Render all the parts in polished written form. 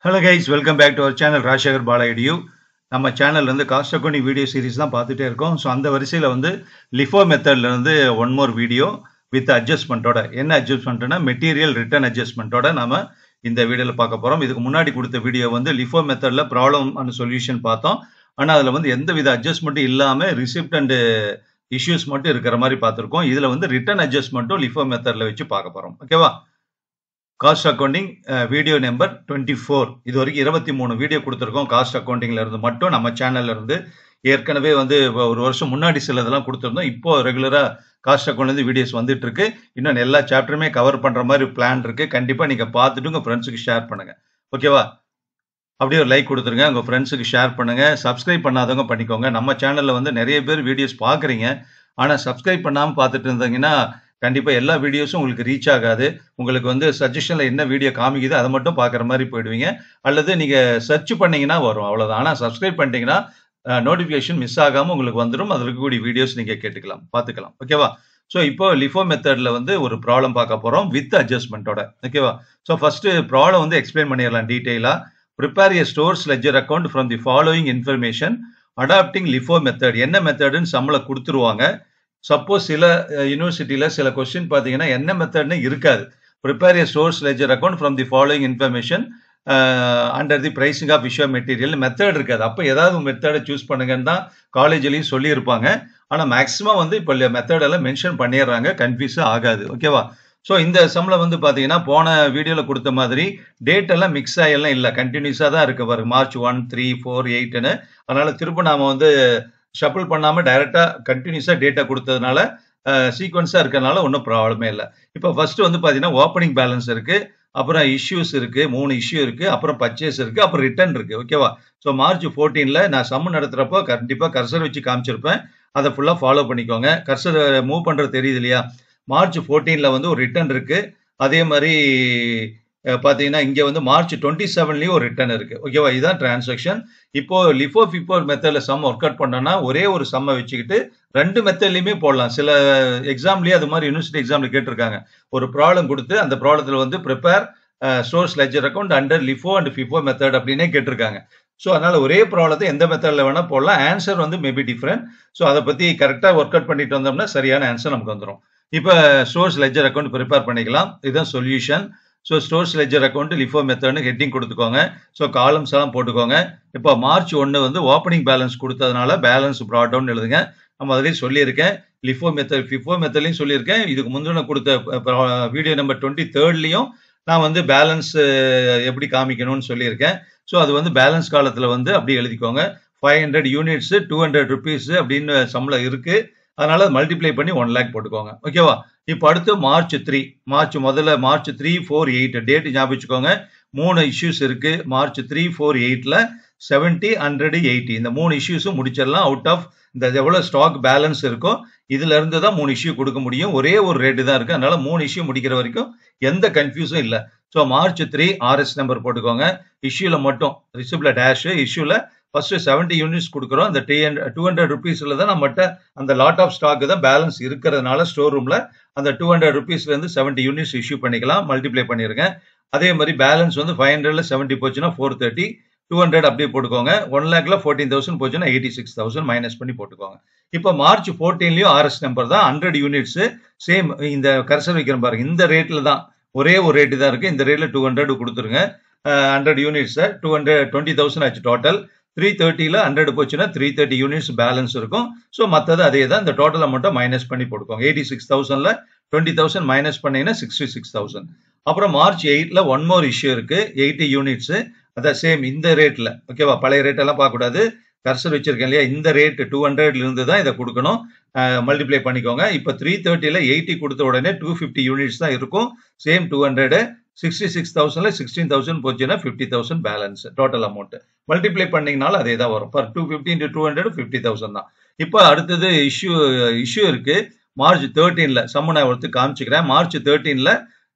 Hello guys, welcome back to our channel Rajshekhar Bala Edu. நம்ம சேனல்ல இருந்து cost accounting video series தான் பார்த்துட்டே இருக்கோம். ஸோ அந்த வரிசையில் வந்து லிஃபோ மெத்தட்ல இருந்து ஒன் மோர் வீடியோ வித் அட்ஜஸ்ட்மெண்ட்டோட என்ன அட்ஜஸ்ட்மெண்ட்னா மெட்டீரியல் ரிட்டர்ன் அட்ஜஸ்ட்மெண்ட்டோட நாம இந்த வீடியோவில் பார்க்க போறோம். இதுக்கு முன்னாடி கொடுத்த வீடியோ வந்து லிஃபோ மெத்தட்ல ப்ராப்ளம் அண்ட் சொல்யூஷன் பார்த்தோம். ஆனால் அதில் வந்து எந்த வித அட்ஜஸ்ட்மெண்ட்டும் இல்லாமல் ரிசிப்ட் அண்ட் இஷ்யூஸ் மட்டும் இருக்கிற மாதிரி பார்த்துருக்கோம். இதில் வந்து ரிட்டர்ன் அட்ஜஸ்ட்மெண்ட்டும் லிஃபோ மெத்தட்ல வச்சு பார்க்க போறோம். ஓகேவா? Cost accounting video number 24. இது வரைக்கும் 23 வீடியோ கொடுத்துருக்கோம். காஸ்ட் அக்கவுண்டிங்ல இருந்து மட்டும் நம்ம சேனல்ல இருந்து ஏற்கனவே வந்து ஒரு வருஷம் முன்னாடி சில இதெல்லாம் கொடுத்துருந்தோம். இப்போ ரெகுலரா காஸ்ட் அக்கவுண்ட்ல வீடியோஸ் வந்துட்டு இருக்கு. இன்னும் எல்லா சாப்டருமே கவர் பண்ற மாதிரி பிளான் இருக்கு. கண்டிப்பா நீங்க பார்த்துட்டு உங்க ஃப்ரெண்ட்ஸுக்கு ஷேர் பண்ணுங்க. ஓகேவா? அப்படியே ஒரு லைக் கொடுத்துருங்க, உங்க ஃப்ரெண்ட்ஸுக்கு ஷேர் பண்ணுங்க. சப்ஸ்கிரைப் பண்ணாதவங்க பண்ணிக்கோங்க. நம்ம சேனல்ல வந்து நிறைய பேர் வீடியோஸ் பாக்குறீங்க, ஆனா சப்ஸ்கிரைப் பண்ணாம பார்த்துட்டு இருந்தீங்கன்னா கண்டிப்பா எல்லா வீடியோஸும் உங்களுக்கு ரீச் ஆகாது. உங்களுக்கு வந்து சஜஷன்ல என்ன வீடியோ காமிக்குது அதை மட்டும் பாக்குற மாதிரி போயிடுவீங்க. அல்லது நீங்க சர்ச் பண்ணீங்கன்னா வரும், அவ்வளவுதான். ஆனா சப்ஸ்கிரைப் பண்ணிட்டீங்கன்னா நோட்டிபிகேஷன் மிஸ் ஆகாம உங்களுக்கு வந்துடும். அதுல இருக்கக்கூடிய வீடியோஸ் நீங்க கேட்டுக்கலாம், பாத்துக்கலாம். ஓகேவா? ஸோ இப்போ லிஃபோ மெத்தட்ல வந்து ஒரு ப்ராப்ளம் பார்க்க போறோம் வித் அட்ஜஸ்ட்மெண்ட்டோட. ஓகேவா? ஸோ ஃபர்ஸ்ட் ப்ராப்ளம் வந்து எக்ஸ்பிளைன் பண்ணிடலாம் டீடைலா. Prepare a stores ledger account from the following information adapting LIFO method. என்ன மெத்தட்னு சம்பள கொடுத்துருவாங்க. சப்போஸ் சில யூனிவர்சிட்டியில சில கொஸ்டின் பாத்தீங்கன்னா என்ன மெத்தட்னு இருக்காது. Prepare a stores ledger account from the following information under the pricing of issue material method இருக்காது. அப்ப ஏதாவது மெத்தடை சூஸ் பண்ணுங்கன்னு தான் காலேஜ்லயும் சொல்லி இருப்பாங்க. ஆனா மேக்சிமம் வந்து இப்ப மெத்தட் எல்லாம் மென்ஷன் பண்ணிடுறாங்க, கன்ஃபியூஸ் ஆகாது. ஓகேவா? ஸோ இந்த சம்பளம் வந்து பாத்தீங்கன்னா போன வீடியோல கொடுத்த மாதிரி டேட் எல்லாம் மிக்ஸ் ஆகலாம் இல்ல, கண்டினியூஸா தான் இருக்கு பாருங்க. மார்ச் 1, 3, 4, 8ன்னு. அதனால திரும்ப நாம வந்து ஷஃபிள் பண்ணாம டைரக்டா கண்டினியூஸா டேட்டா கொடுத்ததுனால சீக்வன்ஸா இருக்கறனால ஒன்றும் ப்ராப்ளமே இல்லை. இப்போ ஃபர்ஸ்ட் வந்து பாத்தீங்கன்னா ஓப்பனிங் பேலன்ஸ் இருக்கு, அப்புறம் இஷ்யூஸ் இருக்கு, 3 இஷ்யூ இருக்கு, அப்புறம் பர்ச்சேஸ் இருக்கு, அப்புறம் ரிட்டர்ன் இருக்கு. ஓகேவா? ஸோ மார்ச் 14ல நான் சம்மு நடத்துறப்போ கண்டிப்பா கர்சர் வச்சு காமிச்சிருப்பேன். அதை ஃபுல்லா ஃபாலோ பண்ணிக்கோங்க. கர்சர் மூவ் பண்றது தெரியுது இல்லையா? மார்ச் 14ல வந்து ஒரு ரிட்டர்ன் இருக்கு. அதே மாதிரி பாத்தீங்கன்னா இங்க வந்து மார்ச் 27லயும் ஒரு ரிட்டர்ன் இருக்கு. ஓகேவா? இதுதான் டிரான்சாக்ஷன். இப்போ லிஃபோ ஃபிஃபோ மெத்தட்ல சம் ஒர்க் அவுட் பண்ணோம்னா ஒரே ஒரு சம்மை வச்சுக்கிட்டு ரெண்டு மெத்தட்லயுமே போடலாம். சில எக்ஸாம்லயே அது மாதிரி யூனிவர்சிட்டி எக்ஸாம்ல கேட்டிருக்காங்க. ஒரு ப்ராப்ளம் கொடுத்து அந்த ப்ராப்ளத்துல வந்து prepare stores ledger account under லிஃபோ and FIFO method அப்படின்னே கேட்டிருக்காங்க. ஸோ அதனால ஒரே ப்ராப்ளத்தை எந்த மெத்தட்ல வேணா போடலாம். ஆன்சர் வந்து மேபி டிஃபரெண்ட். ஸோ அதை பத்தி கரெக்டா ஒர்க் அவுட் பண்ணிட்டு வந்தோம்னா சரியான ஆன்சர் நமக்கு வந்துடும். இப்போ ஸ்டோர்ஸ் லெட்ஜர் அக்கௌண்ட் ப்ரிப்பேர் பண்ணிக்கலாம். இதுதான் solution. So stores ledger account LIFO மெத்தட்னு ஹெட்டிங் கொடுத்துக்கோங்க. ஸோ காலம்ஸ் எல்லாம் போட்டுக்கோங்க. இப்போ மார்ச் 1 வந்து ஓப்பனிங் பேலன்ஸ் கொடுத்ததுனால பேலன்ஸ் ப்ராட் டவுன் எழுதுங்க. நம்ம அதிலேயே சொல்லியிருக்கேன். லிஃபோ மெத்தட் ஃபிஃபோ மெத்தட்லையும் சொல்லியிருக்கேன். இதுக்கு முந்தின கொடுத்த வீடியோ நம்பர் 23லையும் நான் வந்து பேலன்ஸ் எப்படி காமிக்கணும்னு சொல்லியிருக்கேன். ஸோ அது வந்து பேலன்ஸ் காலத்தில் வந்து அப்படி எழுதிக்கோங்க. 500 யூனிட்ஸ் 200 ருபீஸ் அப்படின்னு சம்பளம் இருக்கு. அதனால மல்டிப்ளை பண்ணி 1 லேக் போட்டுக்கோங்க. ஓகேவா? இப்போ அடுத்து மார்ச் 3. முதல்ல மார்ச் 3, 4, 8 டேட் ஞாபகம் வச்சுக்கோங்க. 3 இஷ்யூஸ் இருக்கு. மார்ச் 3, 4, 8ல 70, 100, 80 இந்த 3 இஷ்யூஸும் முடிச்சிடலாம். அவுட் ஆஃப் இந்த எவ்வளவு ஸ்டாக் பேலன்ஸ் இருக்கோ இதுல இருந்து தான் 3 இஷ்யூ கொடுக்க முடியும். ஒரே ஒரு ரேட்டு தான் இருக்கு. அதனால 3 இஷ்யூ முடிக்கிற வரைக்கும் எந்த கன்ஃபியூஸும் இல்லை. ஸோ மார்ச் 3 RS நம்பர் போட்டுக்கோங்க. இஷ்யூல மட்டும் ரிசிப்ட்ல டேஷ், இஷ்யூல ஃபர்ஸ்ட் 70 யூனிட்ஸ் கொடுக்குறோம். அந்த 200 ருபீஸ்ல தான் நம்மகிட்ட அந்த லாட் ஆஃப் ஸ்டாக் தான் பேலன்ஸ் இருக்கிறதுனால ஸ்டோர் ரூம்ல அந்த 200 ருபீஸ்ல இருந்து 70 யூனிட்ஸ் இஷ்யூ பண்ணிக்கலாம். மல்டிப்ளை பண்ணிருங்க. அதே மாதிரி பேலன்ஸ் வந்து 500ல 70 போச்சுன்னா 430, 200 அப்படியே போட்டுக்கோங்க. 1 லேக்ல 14,000 போச்சுன்னா 86,000 மைனஸ் பண்ணி போட்டுக்கோங்க. இப்போ மார்ச் 14லயும் RS நம்பர் தான் 100 யூனிட்ஸ் சேம். இந்த கர்சர் வைக்கிற பாருங்க, இந்த ரேட்ல தான் ஒரே ஒரு ரேட்டு தான் இருக்கு. இந்த ரேட்ல 200 கொடுத்துருங்க. 100 யூனிட்ஸ் 20,000 ஆச்சு டோட்டல். 330ல 100 போச்சுன்னா 330 யூனிட்ஸ் பேலன்ஸ் இருக்கும். ஸோ மற்றது அதே தான். இந்த டோட்டல் அமௌண்ட்டை மைனஸ் பண்ணி போட்டுக்கோங்க. 86,000ல 20,000 மைனஸ் பண்ணீங்கன்னா 66,000. அப்புறம் மார்ச் 8ல ஒன் மோர் இஷ்யூ இருக்கு. 80 யூனிட்ஸ் அதான் சேம் இந்த ரேட்ல. ஓகேவா? பழைய ரேட் எல்லாம் பார்க்க கூடாது. கர்சர் வச்சிருக்கேன் இல்லையா? இந்த ரேட் 200ல இருந்து தான் இதை கொடுக்கணும். மல்டிப்ளை பண்ணிக்கோங்க. இப்போ 330ல 80 கொடுத்த உடனே 250 யூனிட்ஸ் தான் இருக்கும். சேம் 200 66,000ல 16,000 போச்சுன்னா 50,000 பேலன்ஸ் டோட்டல் அமௌண்ட். மல்டிப்ளை பண்ணீங்கனாலும் அதே தான் வரும். ஃபார் 250 into 200 50,000 தான். இப்போ அடுத்தது இஷ்யூ இருக்கு. மார்ச் 13ல சம்ம நான் ஒருத்தர் காமிச்சுக்கிறேன். மார்ச் 13ல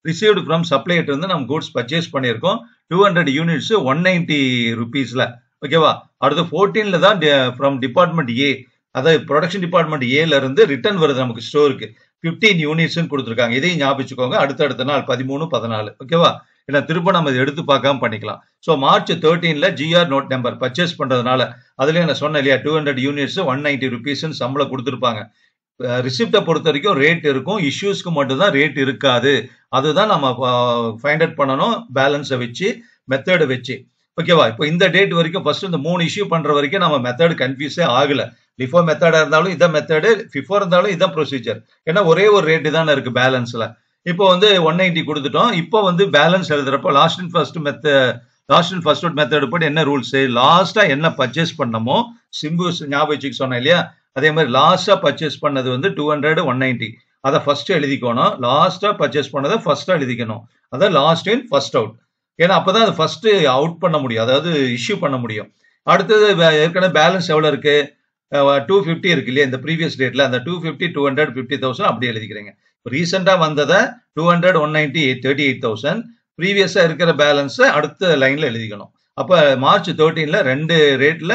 ரிசீவ்டு ஃப்ரம் சப்ளையர் இருந்து நம்ம கூட்ஸ் பர்ச்சேஸ் பண்ணியிருக்கோம். 200 யூனிட்ஸ் 190 ருபீஸ்ல. ஓகேவா? அடுத்து 14ல தான் ஃப்ரம் டிபார்ட்மெண்ட் ஏ, அதாவது ப்ரொடக்ஷன் டிபார்ட்மெண்ட் ஏல இருந்து ரிட்டர்ன் வருது நமக்கு ஸ்டோருக்கு. 15 யூனிட்ஸ் கொடுத்துருக்காங்க. இதையும் ஞாபகம் வச்சுக்கோங்க. அடுத்த நாள் 13, 14. ஓகேவா? ஏன்னா திரும்ப நம்ம இதை எடுத்து பார்க்காம பண்ணிக்கலாம். ஸோ மார்ச் 13ல ஜிஆர் நோட் நம்பர் பர்ச்சேஸ் பண்றதுனால அதுலயே நான் சொன்னேன் இல்லையா 200 யூனிட்ஸ் 190 ருபீஸ்ன்னு சம்பளம் கொடுத்துருப்பாங்க. ரிசிப்டை பொறுத்த வரைக்கும் ரேட் இருக்கும், இஷ்யூஸ்க்கு மட்டும் தான் ரேட் இருக்காது. அதுதான் நம்ம ஃபைண்ட் அவுட் பண்ணணும் பேலன்ஸை வச்சு மெத்தடை வச்சு. ஓகேவா? இப்போ இந்த டேட் வரைக்கும் ஃபர்ஸ்ட் இந்த 3 இஷ்யூ பண்ற வரைக்கும் நம்ம மெத்தட் கன்ஃபியூஸே ஆகல. லிஃபோ மெத்தடா இருந்தாலும் இதான் மெத்தடு, ஃபிஃபோ இருந்தாலும் இதான் ப்ரொசீஜர். ஏன்னா ஒரே ஒரு ரேட்டு தானே இருக்கு பேலன்ஸ்ல. இப்போ வந்து 190 கொடுத்துட்டோம். இப்போ வந்து பேலன்ஸ் எழுதுறப்போ last and first out method படி என்ன ரூல்ஸ், லாஸ்டா என்ன பர்ச்சேஸ் பண்ணமோ சிம்பு ஞாபகம் வச்சுக்க சொன்னேன் இல்லையா, அதே மாதிரி லாஸ்டா பர்ச்சேஸ் பண்ணது வந்து 200 190 அதை ஃபர்ஸ்ட் எழுதிக்கணும். லாஸ்டா பர்ச்சேஸ் பண்ணதை ஃபர்ஸ்டா எழுதிக்கணும். அதான் லாஸ்ட் இன் ஃபர்ஸ்ட் அவுட். ஏன்னா அப்பதான் அது ஃபர்ஸ்ட் அவுட் பண்ண முடியும், அதாவது இஷ்யூ பண்ண முடியும். அடுத்தது ஏற்கனவே பேலன்ஸ் எவ்வளவு இருக்கு, 250 இருக்கு இல்லையா இந்த ப்ரீவியஸ் டேட்ல, அந்த 250 200 50,000 அப்படியே எழுதிக்கிறீங்க. ரீசெண்டா வந்ததை 200 190 38,000 ப்ரீவியஸா இருக்கிற பேலன்ஸ் அடுத்த லைன்ல எழுதிக்கணும். அப்ப மார்ச் 13ல 2 ரேட்ல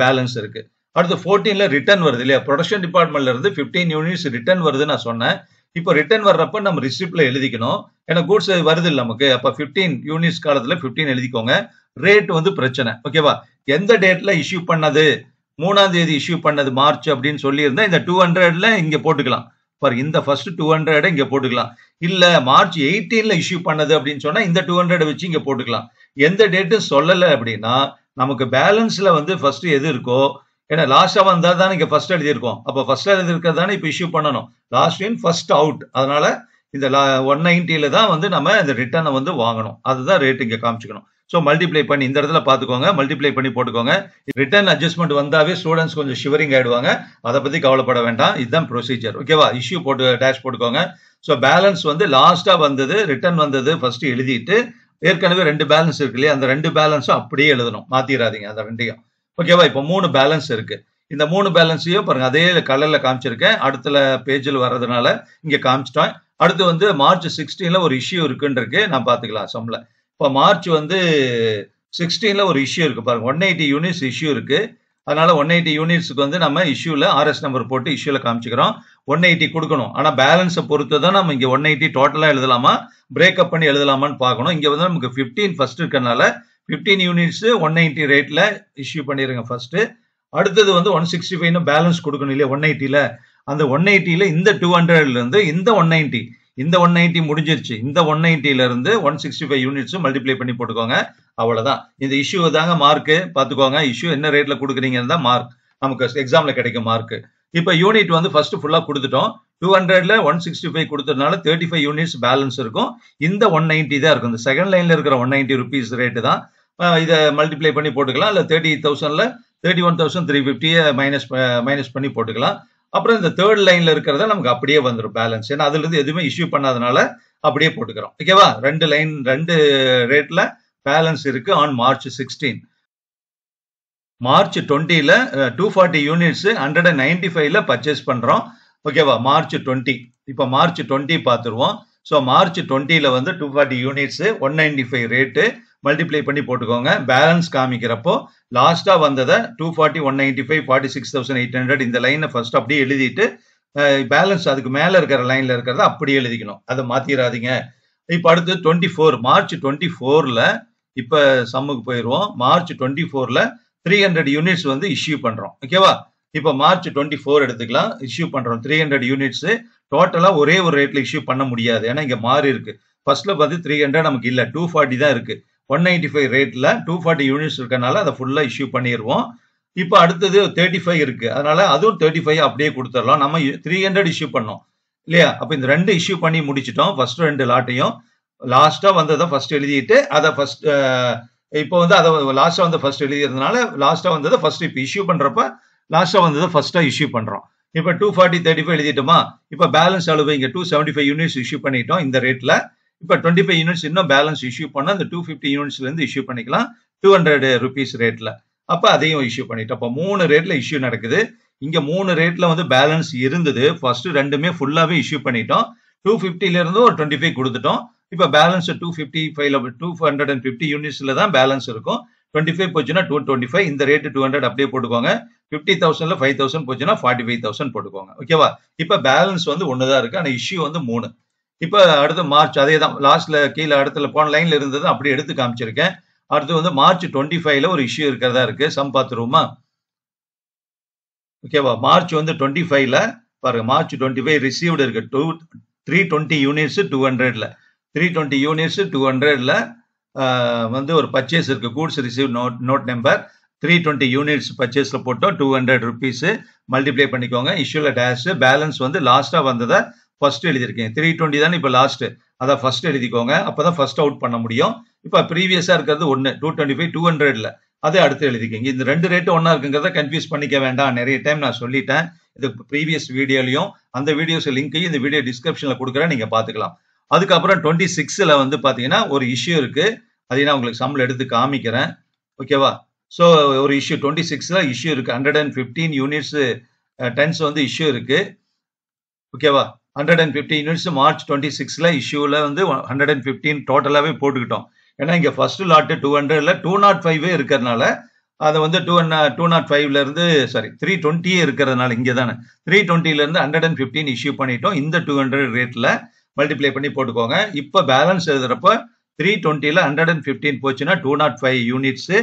பேலன்ஸ் இருக்கு. அடுத்து 14ல ரிட்டர்ன் வருது இல்லையா, ப்ரொடக்ஷன் டிபார்ட்மெண்ட்ல இருந்து 15 யூனிட்ஸ் ரிட்டர்ன் வருது நான் சொன்னேன். இப்போ ரிட்டர்ன் வர்றப்ப நம்ம ரிசிப்ட்ல எழுதிக்கணும். ஏன்னா கூட்ஸ் வருது இல்லை நமக்கு, அப்ப 15 யூனிட்ஸ் காலத்துல 15 எழுதிக்கோங்க. ரேட் வந்து பிரச்சனை. ஓகேவா? எந்த டேட்ல இஷ்யூ பண்ணது, 3ஆம் தேதி இஷ்யூ பண்ணது மார்ச் அப்படின்னு சொல்லி இருந்தா இந்த 200ல இங்க போட்டுக்கலாம். பாருங்க, இந்த ஃபர்ஸ்ட் 200 இங்க போட்டுக்கலாம். இல்ல மார்ச் 18ல இஷ்யூ பண்ணது அப்படின்னு சொன்னா இந்த 200 வச்சு இங்க போட்டுக்கலாம். எந்த டேட்டு சொல்லல அப்படின்னா நமக்கு பேலன்ஸ்ல வந்து ஃபர்ஸ்ட் எது இருக்கோ, ஏன்னா லாஸ்டா வந்தா தானே இங்க ஃபர்ஸ்ட் எழுதியிருக்கோம். அப்ப ஃபர்ஸ்ட் எழுதிருக்கிறது தானே இப்ப இஷ்யூ பண்ணணும். Last in first out. அதனால இந்த 190ல தான் வந்து நம்ம இந்த ரிட்டர்னை வந்து வாங்கணும். அதுதான் ரேட் இங்க காமிச்சுக்கணும். ஸோ மல்டிப்ளை பண்ணி இந்த இடத்துல பாத்துக்கோங்க, மல்டிப்ளை பண்ணி போட்டுக்கோங்க. ரிட்டர்ன் அட்ஜஸ்ட்மெண்ட் வந்தாவே ஸ்டூடெண்ட்ஸ் கொஞ்சம் ஷிவரிங் ஆயிடுவாங்க. அதை பத்தி கவலைப்பட வேண்டாம், இதுதான் ப்ரொசீஜர். ஓகேவா? இஷ்யூ போட்டு டேஷ் போட்டுக்கோங்க. ஸோ பேலன்ஸ் வந்து லாஸ்டா வந்தது, ரிட்டர்ன் வந்தது ஃபர்ஸ்ட் எழுதிட்டு, ஏற்கனவே 2 பேலன்ஸ் இருக்கு இல்லையா, அந்த 2 பேலன்ஸும் அப்படியே எழுதணும், மாத்திராதீங்க அந்த 2ஐயும். ஓகேவா? இப்போ 3 பேலன்ஸ் இருக்கு. இந்த 3 பேலன்ஸையும் பாருங்க அதே கலர்ல காமிச்சிருக்கேன். அடுத்த பேஜில் வர்றதுனால இங்க காமிச்சிட்டேன். அடுத்து வந்து மார்ச் 16ல ஒரு இஷ்யூ இருக்குன்னு நான் பாத்துக்கலாம் சம்ல. இப்போ மார்ச் வந்து 16ல ஒரு இஷ்யூ இருக்கு பாருங்க, 180 யூனிட்ஸ் இஷ்யூ இருக்கு. அதனால 180 யூனிட்ஸ்க்கு வந்து நம்ம இஷ்யூல ஆர்எஸ் நம்பர் போட்டு இஷ்யூல காமிச்சுக்கிறோம். 180 கொடுக்கணும். ஆனா பேலன்ஸை பொறுத்து தான் நம்ம இங்க 180 டோட்டலா எழுதலாமா பிரேக்அப் பண்ணி எழுதலாமான்னு பார்க்கணும். இங்க வந்து நமக்கு 15 ஃபர்ஸ்ட் இருக்கனால 15 யூனிட்ஸ் 190 ரேட்ல இஷ்யூ பண்ணிருங்க ஃபர்ஸ்ட். அடுத்தது வந்து 165 பேலன்ஸ் கொடுக்கணும் இல்லையா 180ல. அந்த 180ல இந்த 200ல இருந்து இந்த 190 முடிஞ்சிருச்சு. இந்த 190ல இருந்து 165 யூனிட்ஸ் மல்டிப்ளை பண்ணி போட்டுக்கோங்க. அவ்வளவுதான். இந்த இஷ்யூ தாங்க மார்க் பாத்துக்கோங்க. இஷ்யூ என்ன ரேட்ல கொடுக்குறீங்கன்னு தான் மார்க் நமக்கு எக்ஸாம்ல கிடைக்கும் மார்க். இப்ப யூனிட் வந்து ஃபர்ஸ்ட் ஃபுல்லா கொடுத்துட்டோம். 200ல 165 கொடுத்ததுனால 35 யூனிட்ஸ் பேலன்ஸ் இருக்கும். இந்த 190 தான் இருக்கும். இந்த செகண்ட் லைன்ல இருக்கிற 190 ருபீஸ் ரேட்டு தான். இதை மல்டிப்ளை பண்ணி போட்டுக்கலாம். இல்ல 38,000ல 31,350 மைனஸ் பண்ணி போட்டுக்கலாம். அப்புறம் இந்த தேர்ட் லைன்ல இருக்கிறத நமக்கு அப்படியே வந்துடும் பேலன்ஸ். ஏன்னா அதுல இருந்து எதுவுமே இஷ்யூ பண்ணாதனால அப்படியே போட்டுக்கிறோம். ஓகேவா? 2 ரேட்ல பேலன்ஸ் இருக்கு ஆன் மார்ச் 16. மார்ச் 20ல 240 யூனிட்ஸ் 195ல பர்ச்சேஸ் பண்றோம். ஓகேவா? மார்ச் 20. இப்ப மார்ச் 20 பாத்துருவோம். ஸோ மார்ச் 20ல வந்து 240 யூனிட்ஸ் 195 ரேட்டு மல்டிப்ளை பண்ணி போட்டுக்கோங்க. பேலன்ஸ் காமிக்கிறப்போ லாஸ்டா வந்ததை 240 195 46,800 இந்த லைனை ஃபர்ஸ்ட் அப்படியே எழுதிட்டு பேலன்ஸ் அதுக்கு மேல இருக்கிற லைன்ல இருக்கிறத அப்படியே எழுதிக்கணும். அதை மாத்திராதீங்க. இப்ப அடுத்து 24 மார்ச் 24ல இப்ப சம்முக்கு போயிருவோம். மார்ச் 24ல 300 யூனிட்ஸ் வந்து இஷ்யூ பண்றோம். ஓகேவா? இப்ப மார்ச் 24 எடுத்துக்கலாம். இஷ்யூ பண்றோம் 300 யூனிட்ஸ். டோட்டலா ஒரே ஒரு ரேட்ல இஷ்யூ பண்ண முடியாது. ஏன்னா இங்க மாறி இருக்கு. ஃபர்ஸ்ட்ல பார்த்து 300 நமக்கு இல்ல, 240 தான் இருக்கு. 195 ரேட்ல 240 யூனிட்ஸ் இருக்கனால அதை ஃபுல்லா இஷ்யூ பண்ணிடுவோம். இப்ப அடுத்தது 35 இருக்கு. அதனால அதுவும் 35 அப்படியே கொடுத்துடலாம். நம்ம 300 இஷ்யூ பண்ணோம் இல்லையா? அப்ப இந்த 2 இஷ்யூ பண்ணி முடிச்சிட்டோம். ஃபர்ஸ்ட் 2 லாட்டையும் லாஸ்டா வந்ததை ஃபர்ஸ்ட் எழுதிட்டு அதை ஃபர்ஸ்ட் இப்போ வந்து அதை லாஸ்டா வந்து ஃபர்ஸ்ட் எழுதிறதுனால லாஸ்டா வந்ததை ஃபர்ஸ்ட் இப்ப இஷ்யூ பண்றப்ப லாஸ்டா வந்ததை ஃபர்ஸ்டா இஷ்யூ பண்றோம். இப்ப 240 35 எழுதிட்டோமா? இப்ப பேலன்ஸ் அளவு இங்க 275 யூனிட்ஸ் இஷ்யூ பண்ணிட்டோம் இந்த ரேட்ல. இப்ப 25 யூனிட்ஸ் இன்னும் பேலன்ஸ் இஷ்யூ பண்ணா அந்த 250 யூனிட்ஸ்ல இருந்து இஷ்யூ பண்ணிக்கலாம் 200 ருபீஸ் ரேட்ல. அப்ப அதையும் இஷ்யூ பண்ணிட்டோம். அப்ப 3 ரேட்ல இஷ்யூ நடக்குது. இங்க 3 ரேட்ல வந்து பேலன்ஸ் இருந்தது. ஃபர்ஸ்ட் ரெண்டுமே ஃபுல்லாவே இஷ்யூ பண்ணிட்டோம். 250ல இருந்து ஒரு 25 கொடுத்துட்டோம். இப்ப பேலன்ஸ் 250 யூனிட்ஸ்ல தான் பேலன்ஸ் இருக்கும். 25 போச்சுன்னா 225. இந்த ரேட் 200 அப்படியே போட்டுக்கோங்க. 50,000ல 5,000 போச்சுன்னா 45,000 போட்டுக்கோங்க. ஓகேவா? இப்ப பேலன்ஸ் வந்து ஒண்ணுதான் இருக்கு. ஆனா இஷ்யூ வந்து 3. இப்போ அடுத்து மார்ச் அதே தான் லாஸ்ட்ல கீழே அடுத்துல போன லைன்ல இருந்தது அப்படியே எடுத்து காமிச்சிருக்கேன். அடுத்து வந்து மார்ச் 25ல ஒரு இஷ்யூ இருக்கிறதா இருக்கு. சம் பார்த்துருவோமா? ஓகேவா? மார்ச் வந்து 25ல பாருங்க, மார்ச் 25 ரிசீவ்டு இருக்கு 320 யூனிட்ஸ் 200ல 320 யூனிட்ஸ் 200ல வந்து ஒரு பர்ச்சேஸ் இருக்கு. Goods receive note number 320 units பர்ச்சேஸ்ல போட்டோம் 200 rupees மல்டிப்ளை பண்ணிக்கோங்க. இஷ்யூல டேஷ் பேலன்ஸ் வந்து லாஸ்டா வந்ததை ஃபர்ஸ்ட் எழுதிருக்கீங்க. 320 தானே இப்போ லாஸ்ட், அதை ஃபர்ஸ்ட் எழுதிக்கோங்க. அப்பதான் ஃபர்ஸ்ட் அவுட் பண்ண முடியும். இப்போ ப்ரீவியஸா இருக்கிறது 225 200ல அதை அடுத்து எழுதிக்கோங்க. இந்த ரெண்டு ரேட்டு ஒன்னா இருக்குங்கிறத கன்ஃபியூஸ் பண்ணிக்க வேண்டாம். நிறைய டைம் நான் சொல்லிட்டேன். இது ப்ரீவியஸ் வீடியோலையும் அந்த வீடியோஸ் லிங்கையும் இந்த வீடியோ டிஸ்கிரிப்ஷன்ல கொடுக்குறேன், நீங்க பாத்துக்கலாம். அதுக்கப்புறம் 26ல வந்து பாத்தீங்கன்னா ஒரு இஷ்யூ இருக்கு. அதை நான் உங்களுக்கு சம்ல எடுத்து காமிக்கிறேன். ஓகேவா? ஸோ ஒரு இஷ்யூ 26ல இஷ்யூ இருக்கு. 115 யூனிட்ஸ் டென்ஸ் வந்து இஷ்யூ இருக்கு. ஓகேவா? 115 யூனிட்ஸ் மார்ச் 26ல இஷ்யூல வந்து 115 டோட்டலாவே போட்டுக்கிட்டோம். ஏன்னா இங்க ஃபர்ஸ்ட் லாட் 200ல 205 இருக்கிறதுனால அதை வந்து 205ல இருந்து 320 இருக்கிறதுனால இங்க தானே 320ல இருந்து 115 இஷ்யூ பண்ணிட்டோம். இந்த 200 ரேட்ல மல்டிப்ளை பண்ணி போட்டுக்கோங்க. இப்ப பேலன்ஸ் எழுதுறப்ப 320ல 115 போச்சுன்னா 205 யூனிட்ஸ்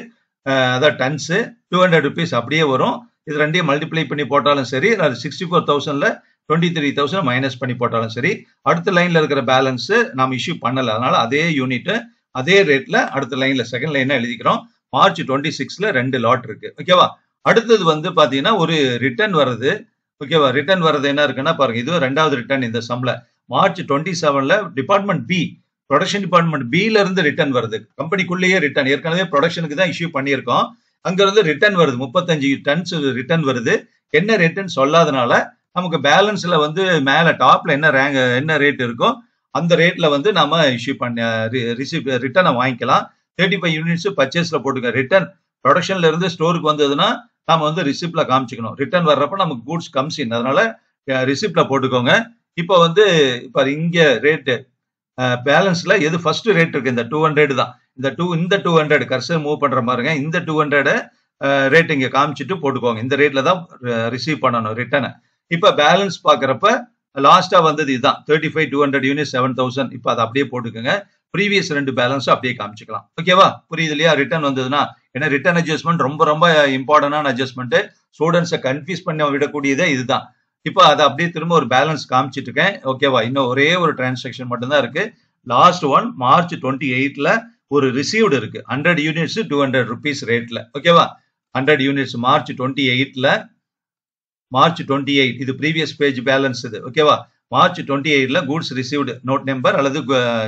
அதான் டன்ஸ் 200 rupees அப்படியே வரும். இது ரெண்டையும் மல்டிப்ளை பண்ணி போட்டாலும் சரி, அது 64,000ல 23,000 மைனஸ் பண்ணி போட்டாலும் சரி, அடுத்த லைன்ல இருக்கிற பேலன்ஸ் நாம் இஷ்யூ பண்ணல. அதனால அதே யூனிட் அதே ரேட்ல அடுத்த லைன்ல செகண்ட் லைன் எழுதிக்கிறோம். மார்ச் 26ல 2 லாட் இருக்கு. ஓகேவா? அடுத்தது வந்து பாத்தீங்கன்னா ஒரு ரிட்டர்ன் வருது. ஓகேவா? ரிட்டர்ன் வர்றது என்ன இருக்குன்னா பாருங்க, இது ரெண்டாவது ரிட்டர்ன் இந்த சம்ல. மார்ச் 27ல டிபார்ட்மெண்ட் பி, ப்ரொடக்ஷன் டிபார்ட்மெண்ட் பில இருந்து ரிட்டர்ன் வருது. கம்பெனிக்குள்ளேயே ரிட்டர்ன், ஏற்கனவே ப்ரொடக்ஷனுக்கு தான் இஷ்யூ பண்ணியிருக்கோம். அங்க இருந்து ரிட்டர்ன் வருது, 35 டன்ஸ் ரிட்டர்ன் வருது. என்ன ரேட்டுன்னு சொல்லாதனால நமக்கு பேலன்ஸ்ல வந்து மேல டாப்ல என்ன ரேட் இருக்கோ அந்த ரேட்ல வந்து நாம இஷ்யூ பண்ண ரிட்டர்னை வாங்கிக்கலாம். 35 யூனிட்ஸ் பர்ச்சேஸ்ல போட்டுக்க. ரிட்டர்ன் ப்ரொடக்ஷன்ல இருந்து ஸ்டோருக்கு வந்ததுன்னா நாம வந்து ரிசிப்ட்ல காமிச்சுக்கணும். ரிட்டர்ன் வர்றப்ப நமக்கு கூட்ஸ் கம்ஸ் இன், அதனால ரிசிப்ட்ல போட்டுக்கோங்க. இப்போ வந்து இப்ப இங்க ரேட்டு பேலன்ஸ்ல எது ஃபர்ஸ்ட் ரேட் இருக்கு, இந்த 200 தான். இந்த 200 கர்சர் மூவ் பண்ற பாருங்க, இந்த 200 ரேட் இங்க காமிச்சிட்டு போட்டுக்கோங்க. இந்த ரேட்ல தான் ரிசீவ் பண்ணணும் ரிட்டர்னை. இப்ப பேலன்ஸ் பாக்குறப்ப லாஸ்டா வந்தது இதுதான் 35 200 யூனிட் 7,000. இப்ப அதை அப்படியே போட்டுக்கோங்க. ப்ரீவியஸ் ரெண்டு பேலன்ஸும் அப்படியே காமிச்சுக்கலாம். ஓகேவா? புரியுது இல்லையா? ரிட்டர்ன் வந்ததுன்னா ஏன்னா ரிட்டர்ன் அட்ஜஸ்ட்மெண்ட் ரொம்ப ரொம்ப இம்பார்ட்டன்டான அட்ஜஸ்ட்மெண்ட். ஸ்டூடெண்ட்ஸை கன்ஃபியூஸ் பண்ண விடக்கூடியதே இதுதான். இப்போ அதை அப்படியே திரும்ப ஒரு பேலன்ஸ் காமிச்சிட்டு இருக்கேன். ஓகேவா? இன்னும் ஒரே ஒரு டிரான்சாக்ஷன் மட்டும்தான் இருக்கு. லாஸ்ட் ஒன் மார்ச் 28ல ஒரு ரிசீவ்டு இருக்கு 100 யூனிட்ஸ் 200 rupees ரேட்ல. ஓகேவா? 100 யூனிட்ஸ் மார்ச் 28ல மார்ச் 28 இது ப்ரீவியஸ் பேஜ் பேலன்ஸ் இது. ஓகேவா? மார்ச் 28ல கூட்ஸ் ரிசீவ்டு நோட் நம்பர் அல்லது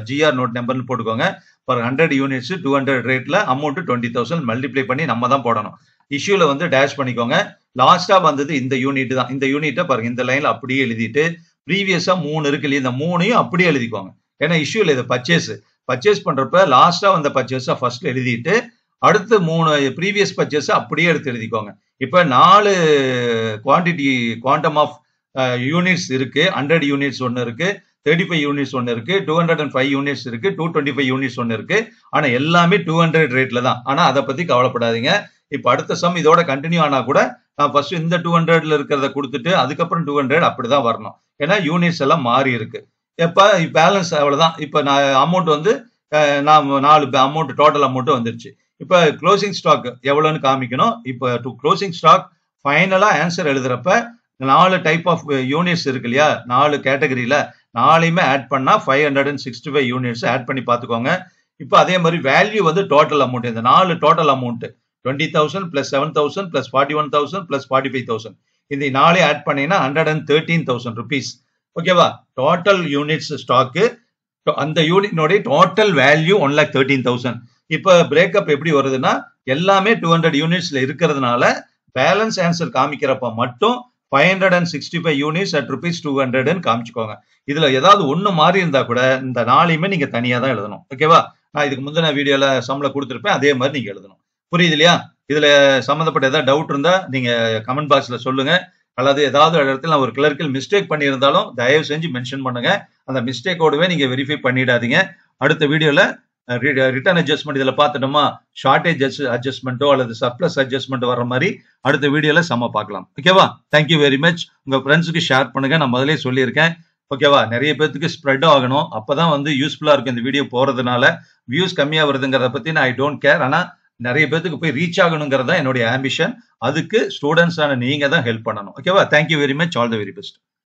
ஜிஆர் நோட் நம்பர்னு போட்டுக்கோங்க. ஃபார் 100 யூனிட்ஸ் 200 ரேட்ல அமௌண்ட் 20,000 மல்டிப்ளை பண்ணி நம்ம தான் போடணும். இஷ்யூல வந்து டேஷ் பண்ணிக்கோங்க. லாஸ்டா வந்தது இந்த யூனிட் தான். இந்த யூனிட்டை பாருங்க, இந்த லைன்ல அப்படியே எழுதிட்டு ப்ரீவியஸா 3 இருக்கு இல்லையா, இந்த 3ஐயும் அப்படியே எழுதிக்கோங்க. ஏன்னா இஷ்யூல இது பர்ச்சேஸ் பண்றப்ப லாஸ்டா வந்த பர்ச்சேஸா ஃபர்ஸ்ட் எழுதிட்டு அடுத்து 3 ப்ரீவியஸ் பர்ச்சேஸ் அப்படியே எடுத்து எழுதிக்கோங்க. இப்ப 4 குவாண்டம் ஆஃப் யூனிட்ஸ் இருக்கு. 100 யூனிட்ஸ் ஒன்னு இருக்கு, 35 யூனிட்ஸ் ஒன்னு இருக்கு, 205 யூனிட்ஸ் இருக்கு, 225 யூனிட்ஸ் ஒன்னு இருக்கு. ஆனா எல்லாமே 200 ரேட்ல தான். ஆனா அதை பத்தி கவலைப்படாதீங்க. இப்ப அடுத்த சம் இதோட கண்டினியூ ஆனா கூட நான் ஃபர்ஸ்ட் இந்த 200ல இருக்கிறத கொடுத்துட்டு அதுக்கப்புறம் 200 அப்படிதான் வரணும். ஏன்னா யூனிட்ஸ் எல்லாம் மாறி இருக்கு. இப்ப பேலன்ஸ் அவ்வளவுதான். இப்ப நான் அமௌண்ட் வந்து நான் 4 அமௌண்ட் டோட்டல் அமௌண்ட் வந்துருச்சு. இப்ப க்ளோசிங் ஸ்டாக் எவ்வளவுன்னு காமிக்கணும். இப்ப க்ளோசிங் ஸ்டாக் ஃபைனலா ஆன்சர் எழுதுறப்ப 4 டைப் ஆஃப் யூனிட்ஸ் இருக்கு இல்லையா, 4 கேட்டகரியில 4யுமே ஆட் பண்ணா 565 யூனிட்ஸ் ஆட் பண்ணி பாத்துக்கோங்க. இப்ப அதே மாதிரி வேல்யூ வந்து டோட்டல் அமௌண்ட், இந்த 4 total amount 20,000 plus 7,000 plus 41,000 plus 45,000 இந்த 4 ஆட் பண்ணீங்கன்னா 113,000 rupees. ஓகேவா? டோட்டல் யூனிட்ஸ் ஸ்டாக்கு அந்த யூனிட்னுடைய டோட்டல் வேல்யூ 1,13,000. இப்ப பிரேக்கப் எப்படி வருதுன்னா எல்லாமே 200 யூனிட்ஸ்ல இருக்கிறதுனால பேலன்ஸ் ஆன்சர் காமிக்கிறப்ப மட்டும் 565 யூனிட்ஸ் அட் ₹200 காமிச்சுக்கோங்க. இதுல ஏதாவது ஒண்ணு மாறி இருந்தா கூட இந்த 4யுமே நீங்க தனியா தான் எழுதணும். ஓகேவா? நான் இதுக்கு முந்தின வீடியோல சம்ல கொடுத்துருப்பேன், அதே மாதிரி நீங்க எழுதணும். புரியுது இல்லையா? இதுல சம்பந்தப்பட்ட ஏதாவது டவுட் இருந்தா நீங்க கமெண்ட் பாக்ஸ்ல சொல்லுங்க. அல்லது ஏதாவது இடத்துல நான் ஒரு கிளர்க்கில் மிஸ்டேக் பண்ணியிருந்தாலும் தயவு செஞ்சு மென்ஷன் பண்ணுங்க. அந்த மிஸ்டேக்கோடவே நீங்க வெரிஃபை பண்ணிடாதீங்க. அடுத்த வீடியோல ரிட்டர்ன் அட்ஜஸ்ட்மெண்ட் இதுல பார்த்துட்டோமா, ஷார்டேஜ் அட்ஜஸ்ட்மெண்ட்டோ அல்லது சர்ப்ளஸ் அட்ஜஸ்ட்மெண்ட் வர மாதிரி அடுத்த வீடியோல சம பார்க்கலாம். ஓகேவா? Thank you very much. உங்க ஃப்ரெண்ட்ஸுக்கு ஷேர் பண்ணுங்க. நான் முதலே சொல்லியிருக்கேன், ஓகேவா? நிறைய பேத்துக்கு ஸ்ப்ரெட் ஆகணும். அப்பதான் வந்து யூஸ்ஃபுல்லா இருக்கும் இந்த வீடியோ போறதுனால. வியூஸ் கம்மியா வருதுங்கிறத பத்தி நான் ஐ டோன்ட் கேர். ஆனா நிறைய பேத்துக்கு போய் ரீச் ஆகணுங்கிறது தான் என்னுடைய ஆம்பிஷன். அதுக்கு ஸ்டூடெண்ட்ஸான நீங்க தான் ஹெல்ப் பண்ணணும். ஓகேவா? Thank you very much. All the very best.